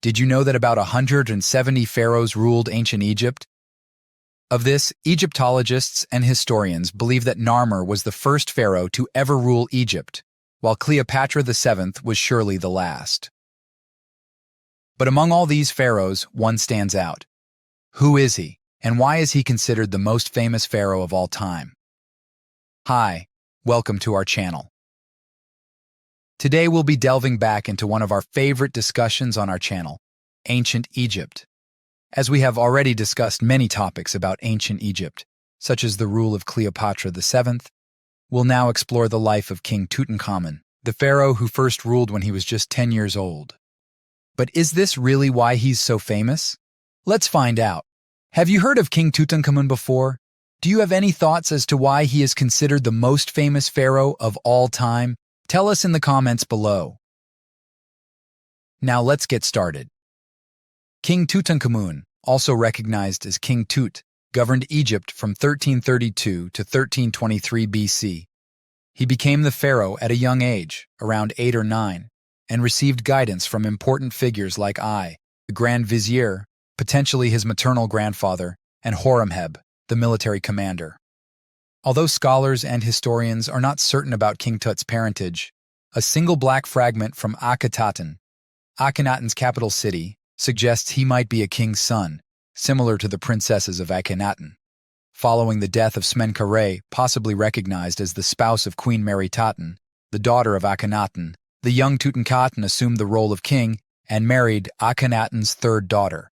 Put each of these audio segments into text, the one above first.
Did you know that about 170 pharaohs ruled ancient Egypt? Of this, Egyptologists and historians believe that Narmer was the first pharaoh to ever rule Egypt, while Cleopatra VII was surely the last. But among all these pharaohs, one stands out. Who is he, and why is he considered the most famous pharaoh of all time? Hi, welcome to our channel. Today we'll be delving back into one of our favorite discussions on our channel, ancient Egypt. As we have already discussed many topics about ancient Egypt, such as the rule of Cleopatra VII, we'll now explore the life of King Tutankhamun, the pharaoh who first ruled when he was just 10 years old. But is this really why he's so famous? Let's find out. Have you heard of King Tutankhamun before? Do you have any thoughts as to why he is considered the most famous pharaoh of all time? Tell us in the comments below. Now let's get started. King Tutankhamun, also recognized as King Tut, governed Egypt from 1332 to 1323 BC. He became the pharaoh at a young age, around 8 or 9, and received guidance from important figures like I, the Grand Vizier, potentially his maternal grandfather, and Horemheb, the military commander. Although scholars and historians are not certain about King Tut's parentage, a single black fragment from Akhenaten's capital city, suggests he might be a king's son, similar to the princesses of Akhenaten. Following the death of Smenkhare, possibly recognized as the spouse of Queen Meritaten, the daughter of Akhenaten, the young Tutankhamun assumed the role of king and married Akhenaten's third daughter,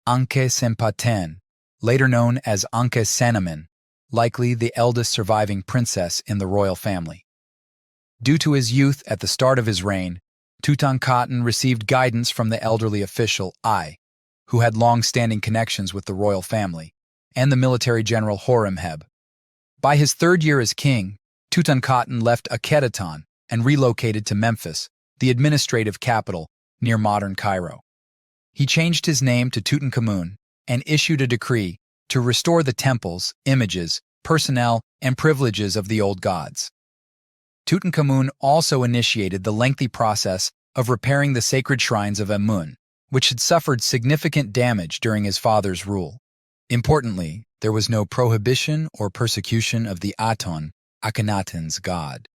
Ankhesenpaten, later known as Ankhesenamun, likely the eldest surviving princess in the royal family. Due to his youth at the start of his reign, Tutankhamun received guidance from the elderly official I, who had long-standing connections with the royal family, and the military general Horemheb. By his third year as king, Tutankhamun left Akhenaten and relocated to Memphis, the administrative capital near modern Cairo. He changed his name to Tutankhamun and issued a decree to restore the temples, images, personnel, and privileges of the old gods. Tutankhamun also initiated the lengthy process of repairing the sacred shrines of Amun, which had suffered significant damage during his father's rule. Importantly, there was no prohibition or persecution of the Aton, Akhenaten's god.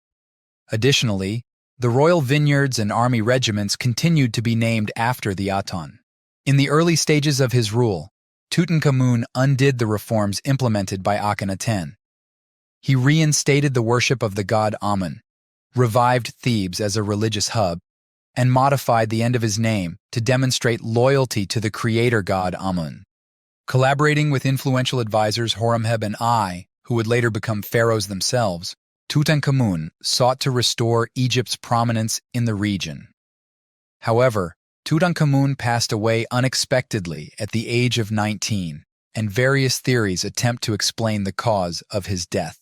Additionally, the royal vineyards and army regiments continued to be named after the Aton. In the early stages of his rule, Tutankhamun undid the reforms implemented by Akhenaten. He reinstated the worship of the god Amun, revived Thebes as a religious hub, and modified the end of his name to demonstrate loyalty to the creator god Amun. Collaborating with influential advisors Horemheb and I, who would later become pharaohs themselves, Tutankhamun sought to restore Egypt's prominence in the region. However, Tutankhamun passed away unexpectedly at the age of 19, and various theories attempt to explain the cause of his death.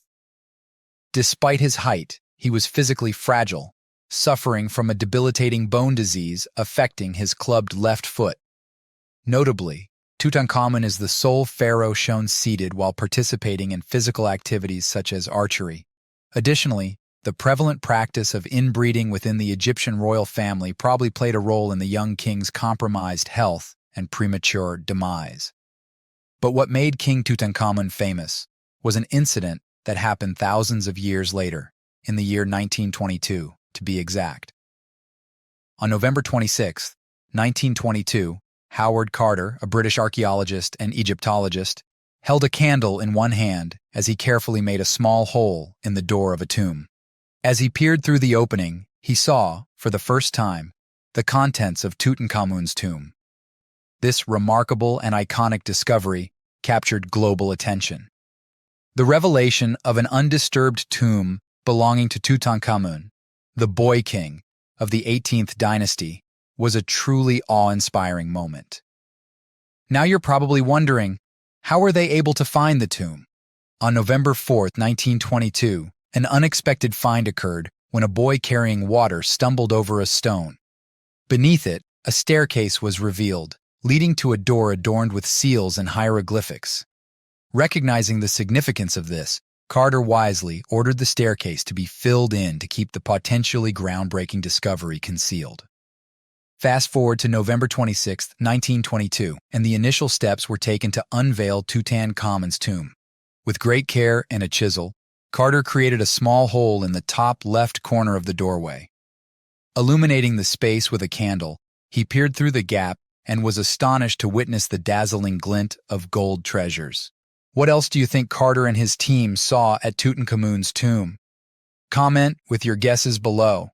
Despite his height, he was physically fragile, suffering from a debilitating bone disease affecting his clubbed left foot. Notably, Tutankhamun is the sole pharaoh shown seated while participating in physical activities such as archery. Additionally, the prevalent practice of inbreeding within the Egyptian royal family probably played a role in the young king's compromised health and premature demise. But what made King Tutankhamun famous was an incident that happened thousands of years later, in the year 1922, to be exact. On November 26, 1922, Howard Carter, a British archaeologist and Egyptologist, held a candle in one hand as he carefully made a small hole in the door of a tomb. As he peered through the opening, he saw, for the first time, the contents of Tutankhamun's tomb. This remarkable and iconic discovery captured global attention. The revelation of an undisturbed tomb belonging to Tutankhamun, the boy king of the 18th dynasty, was a truly awe-inspiring moment. Now you're probably wondering, how were they able to find the tomb? On November 4, 1922, an unexpected find occurred when a boy carrying water stumbled over a stone. Beneath it, a staircase was revealed, leading to a door adorned with seals and hieroglyphics. Recognizing the significance of this, Carter wisely ordered the staircase to be filled in to keep the potentially groundbreaking discovery concealed. Fast forward to November 26, 1922, and the initial steps were taken to unveil Tutankhamun's tomb. With great care and a chisel, Carter created a small hole in the top left corner of the doorway. Illuminating the space with a candle, he peered through the gap and was astonished to witness the dazzling glint of gold treasures. What else do you think Carter and his team saw at Tutankhamun's tomb? Comment with your guesses below.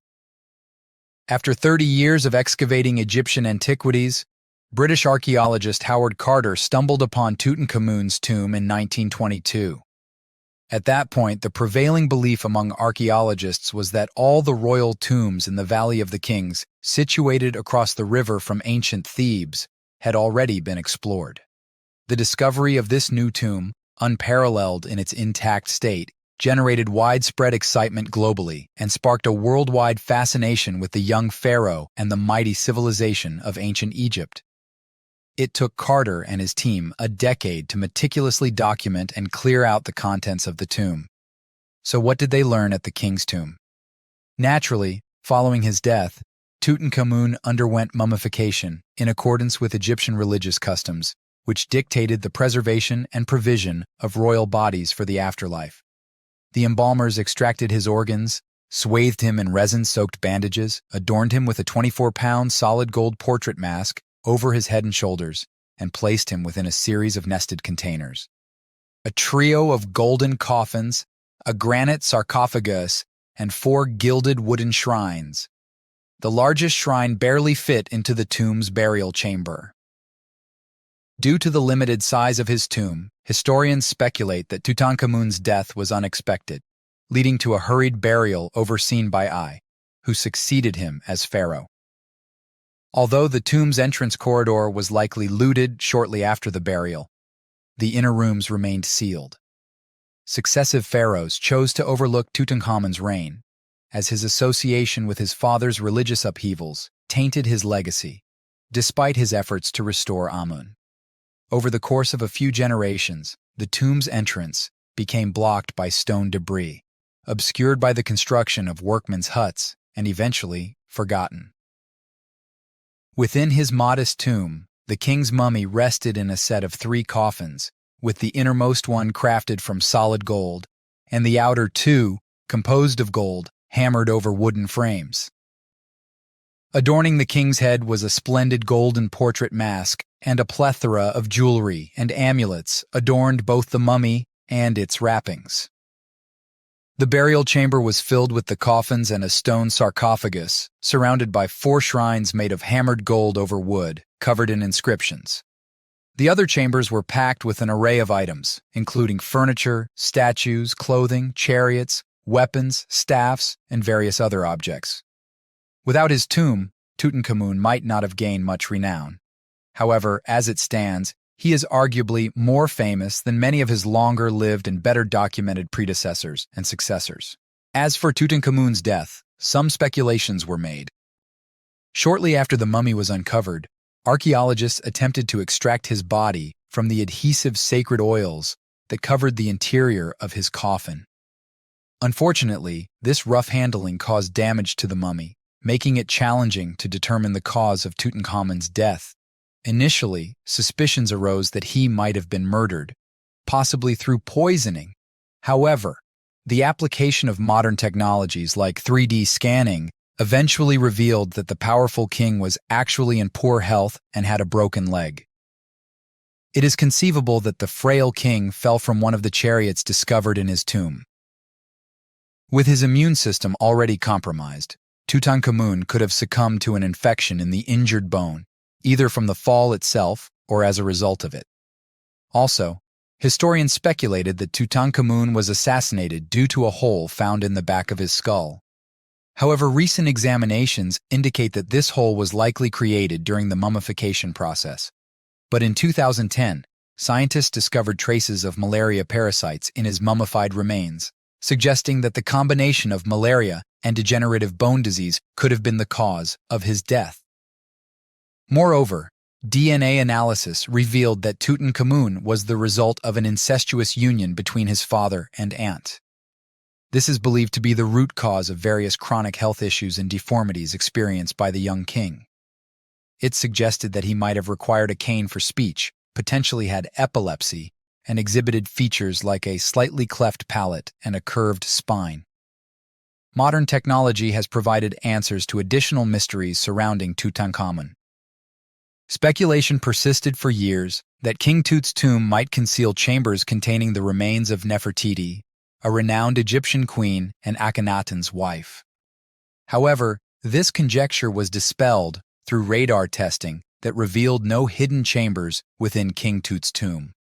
After 30 years of excavating Egyptian antiquities, British archaeologist Howard Carter stumbled upon Tutankhamun's tomb in 1922. At that point, the prevailing belief among archaeologists was that all the royal tombs in the Valley of the Kings, situated across the river from ancient Thebes, had already been explored. The discovery of this new tomb, unparalleled in its intact state, generated widespread excitement globally and sparked a worldwide fascination with the young pharaoh and the mighty civilization of ancient Egypt. It took Carter and his team a decade to meticulously document and clear out the contents of the tomb. So what did they learn at the king's tomb? Naturally, following his death, Tutankhamun underwent mummification in accordance with Egyptian religious customs, which dictated the preservation and provision of royal bodies for the afterlife. The embalmers extracted his organs, swathed him in resin-soaked bandages, adorned him with a 24-pound solid gold portrait mask over his head and shoulders, and placed him within a series of nested containers. A trio of golden coffins, a granite sarcophagus, and 4 gilded wooden shrines. The largest shrine barely fit into the tomb's burial chamber. Due to the limited size of his tomb, historians speculate that Tutankhamun's death was unexpected, leading to a hurried burial overseen by Ai, who succeeded him as pharaoh. Although the tomb's entrance corridor was likely looted shortly after the burial, the inner rooms remained sealed. Successive pharaohs chose to overlook Tutankhamun's reign, as his association with his father's religious upheavals tainted his legacy, despite his efforts to restore Amun. Over the course of a few generations, the tomb's entrance became blocked by stone debris, obscured by the construction of workmen's huts, and eventually forgotten. Within his modest tomb, the king's mummy rested in a set of 3 coffins, with the innermost one crafted from solid gold, and the outer 2, composed of gold, hammered over wooden frames. Adorning the king's head was a splendid golden portrait mask and a plethora of jewelry and amulets adorned both the mummy and its wrappings. The burial chamber was filled with the coffins and a stone sarcophagus, surrounded by 4 shrines made of hammered gold over wood, covered in inscriptions. The other chambers were packed with an array of items, including furniture, statues, clothing, chariots, weapons, staffs, and various other objects. Without his tomb, Tutankhamun might not have gained much renown. However, as it stands, he is arguably more famous than many of his longer-lived and better-documented predecessors and successors. As for Tutankhamun's death, some speculations were made. Shortly after the mummy was uncovered, archaeologists attempted to extract his body from the adhesive sacred oils that covered the interior of his coffin. Unfortunately, this rough handling caused damage to the mummy, making it challenging to determine the cause of Tutankhamun's death. Initially, suspicions arose that he might have been murdered, possibly through poisoning. However, the application of modern technologies like 3D scanning eventually revealed that the powerful king was actually in poor health and had a broken leg. It is conceivable that the frail king fell from one of the chariots discovered in his tomb. With his immune system already compromised, Tutankhamun could have succumbed to an infection in the injured bone, either from the fall itself or as a result of it. Also, historians speculated that Tutankhamun was assassinated due to a hole found in the back of his skull. However, recent examinations indicate that this hole was likely created during the mummification process. But in 2010, scientists discovered traces of malaria parasites in his mummified remains, suggesting that the combination of malaria and degenerative bone disease could have been the cause of his death. Moreover, DNA analysis revealed that Tutankhamun was the result of an incestuous union between his father and aunt. This is believed to be the root cause of various chronic health issues and deformities experienced by the young king. It suggested that he might have required a cane for speech, potentially had epilepsy, and exhibited features like a slightly cleft palate and a curved spine. Modern technology has provided answers to additional mysteries surrounding Tutankhamun. Speculation persisted for years that King Tut's tomb might conceal chambers containing the remains of Nefertiti, a renowned Egyptian queen and Akhenaten's wife. However, this conjecture was dispelled through radar testing that revealed no hidden chambers within King Tut's tomb.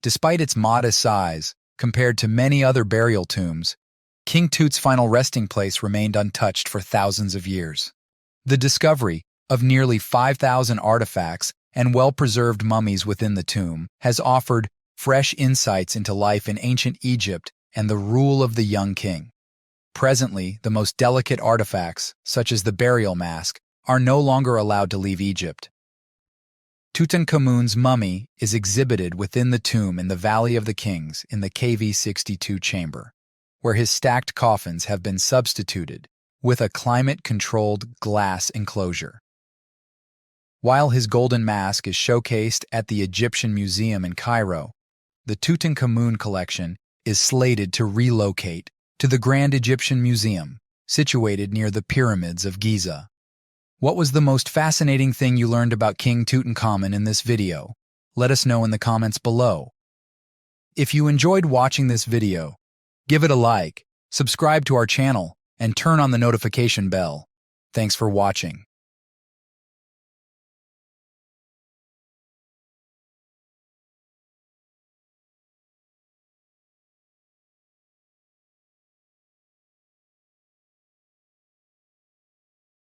Despite its modest size, compared to many other burial tombs, King Tut's final resting place remained untouched for thousands of years. The discovery of nearly 5,000 artifacts and well-preserved mummies within the tomb has offered fresh insights into life in ancient Egypt and the rule of the young king. Presently, the most delicate artifacts, such as the burial mask, are no longer allowed to leave Egypt. Tutankhamun's mummy is exhibited within the tomb in the Valley of the Kings in the KV-62 chamber, where his stacked coffins have been substituted with a climate-controlled glass enclosure. While his golden mask is showcased at the Egyptian Museum in Cairo, the Tutankhamun collection is slated to relocate to the Grand Egyptian Museum, situated near the pyramids of Giza. What was the most fascinating thing you learned about King Tutankhamun in this video? Let us know in the comments below. If you enjoyed watching this video, give it a like, subscribe to our channel, and turn on the notification bell. Thanks for watching.